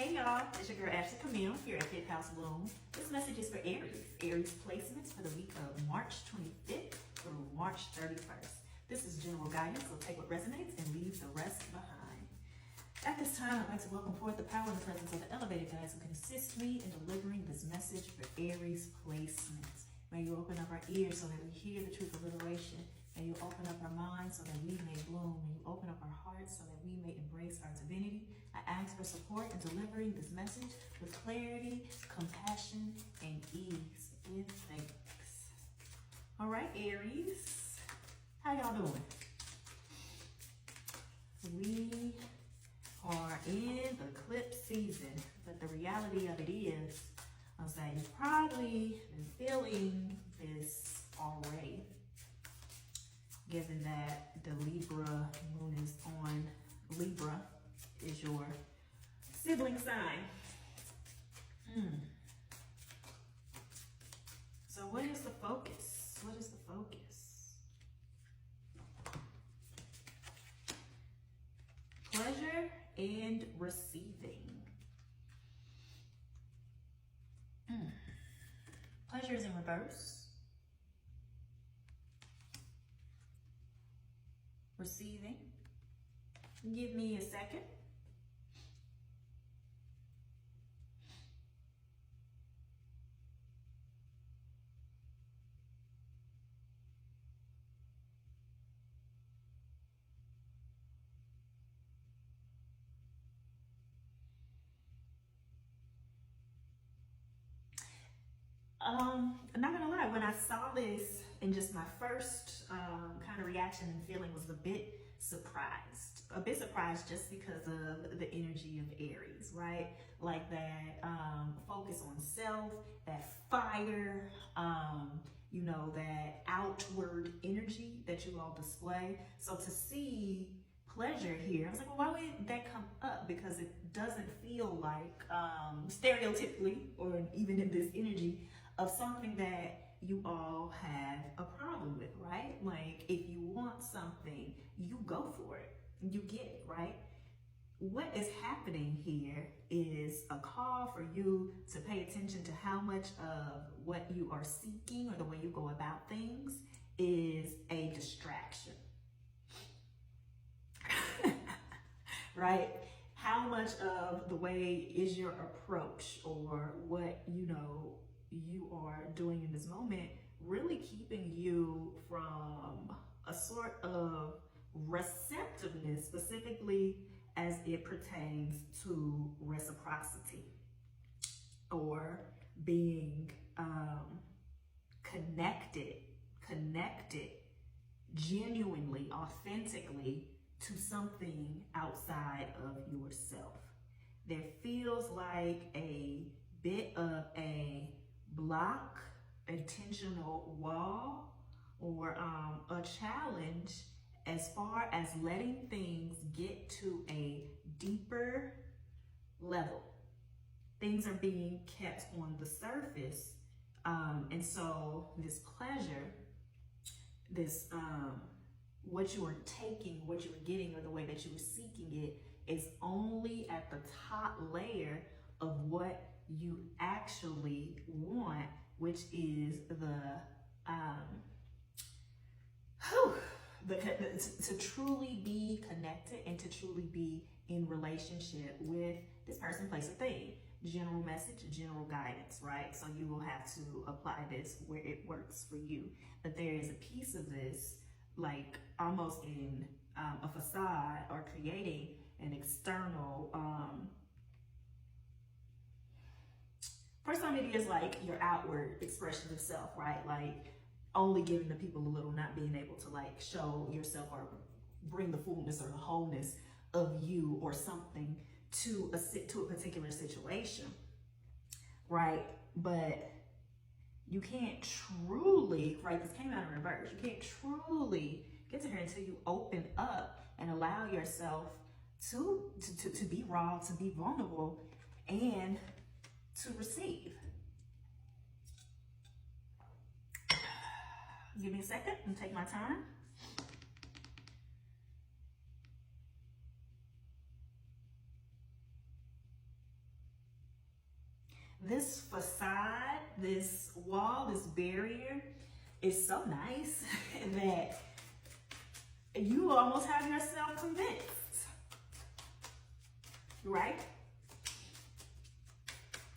Hey y'all, it's your girl Ashley Camille here at Fifth House Bloom. This message is for Aries. Aries placements for the week of March 25th through March 31st. This is general guidance, so take what resonates and leave the rest behind. At this time, I'd like to welcome forth the power and the presence of the elevated guides who can assist me in delivering this message for Aries placements. May you open up our ears so that we hear the truth of liberation. May you open up our minds so that we may bloom. May you open up our hearts so that we may embrace our divinity. I ask for support in delivering this message with clarity, compassion, and ease. With thanks. All right, Aries, how y'all doing? We are in the eclipse season, but the reality of it is, I'll say, you've probably been feeling this already, given that the Libra moon is on Libra, is your sibling sign. So what is the focus? What is the focus? Pleasure and receiving. Pleasure is in reverse. Receiving. Give me a second. I'm not gonna lie, when I saw this, and just my first kind of reaction and feeling was a bit surprised just because of the energy of Aries, right? Like that focus on self, that fire, you know, that outward energy that you all display. So to see pleasure here, I was like, well, why would that come up? Because it doesn't feel like stereotypically, or even in this energy, of something that you all have a problem with, right? Like, if you want something, you go for it, you get it, right? What is happening here is a call for you to pay attention to how much of what you are seeking, or the way you go about things, is a distraction. Right? How much of the way is your approach, or what you are doing in this moment, really keeping you from a sort of receptiveness, specifically as it pertains to reciprocity, or being connected genuinely, authentically to something outside of yourself. There feels like a bit of a block, intentional wall, or a challenge as far as letting things get to a deeper level. Things are being kept on the surface, and so this pleasure, this what you are taking, what you are getting, or the way that you are seeking it, is only at the top layer of what you actually want, which is to truly be connected and to truly be in relationship with this person, place, or thing. General message, general guidance, right? So you will have to apply this where it works for you. But there is a piece of this, like almost in a facade, or creating an external, for some it is like your outward expression of self, right? Like only giving the people a little, not being able to like show yourself or bring the fullness or the wholeness of you or something to a particular situation, right? But you can't truly, right, this came out in reverse, you can't truly get to her until you open up and allow yourself to be raw, to be vulnerable, and to receive. Give me a second and take my time. this facade, this wall, this barrier is so nice that you almost have yourself convinced, right?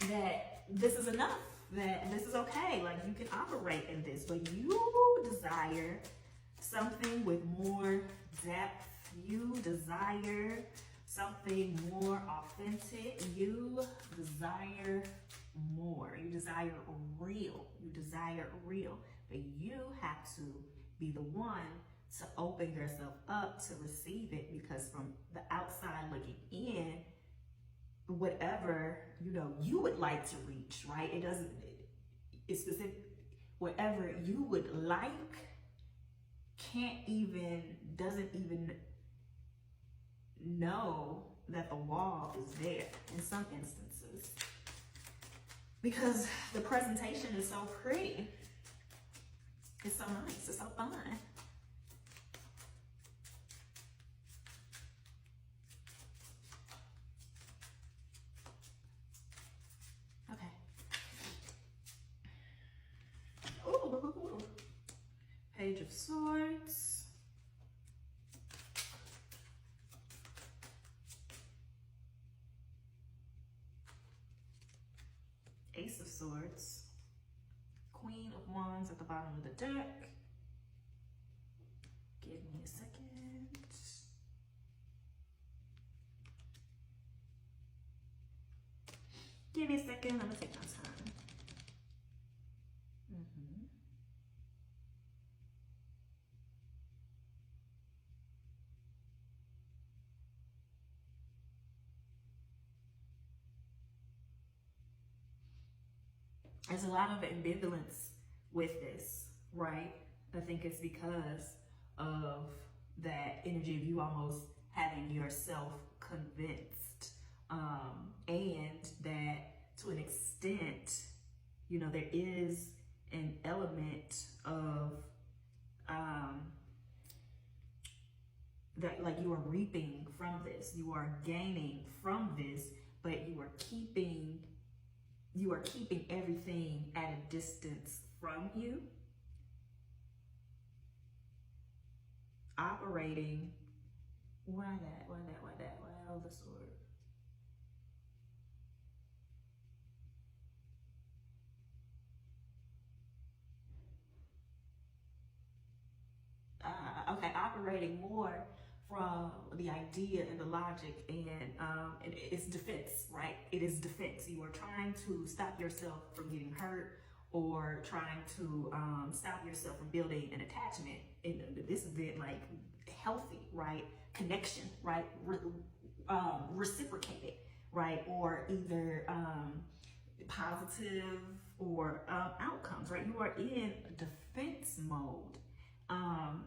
That this is enough, that this is okay, like you can operate in this, but you desire something with more depth. You desire something more authentic. You desire more. You desire real. You desire real. But you have to be the one to open yourself up to receive it, because from the outside looking in, whatever, you know, you would like to reach, right? It's specific, whatever you would like doesn't even know that the wall is there in some instances, because the presentation is so pretty. It's so nice, it's so fun. Okay. Ooh. Page of Swords. Ace of Swords, Queen of Wands at the bottom of the deck. Give me a second. Give me a second, I'm gonna take my time. There's a lot of ambivalence with this, right? I think it's because of that energy of you almost having yourself convinced, and that to an extent, you know, there is an element of that, like, you are reaping from this, you are gaining from this, but you are keeping everything at a distance from you, operating. Why all the sword? Okay, operating more from the idea and the logic, and it's defense, right? It is defense. You are trying to stop yourself from getting hurt, or trying to stop yourself from building an attachment. In this event, like healthy, right? Connection, right? Reciprocated, right? Or either positive or outcomes, right? You are in defense mode.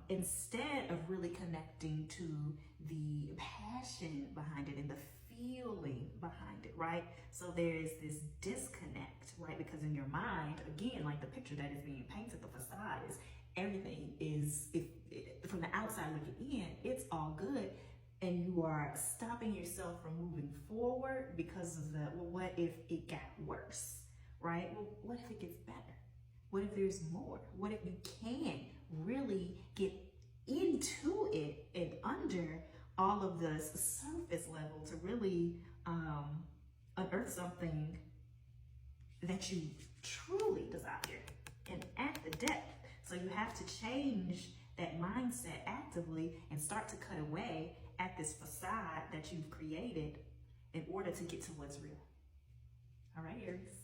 Instead of really connecting to the passion behind it and the feeling behind it, right? So there's this disconnect, right? Because in your mind, again, like the picture that is being painted, the facade is everything is, from the outside looking in, it's all good. And you are stopping yourself from moving forward because of the, well, what if it got worse, right? Well, what if it gets better? What if there's more? What if you can really get into it and under all of the surface level to really unearth something that you truly desire and at the depth? So you have to change that mindset actively and start to cut away at this facade that you've created in order to get to what's real. All right, Aries.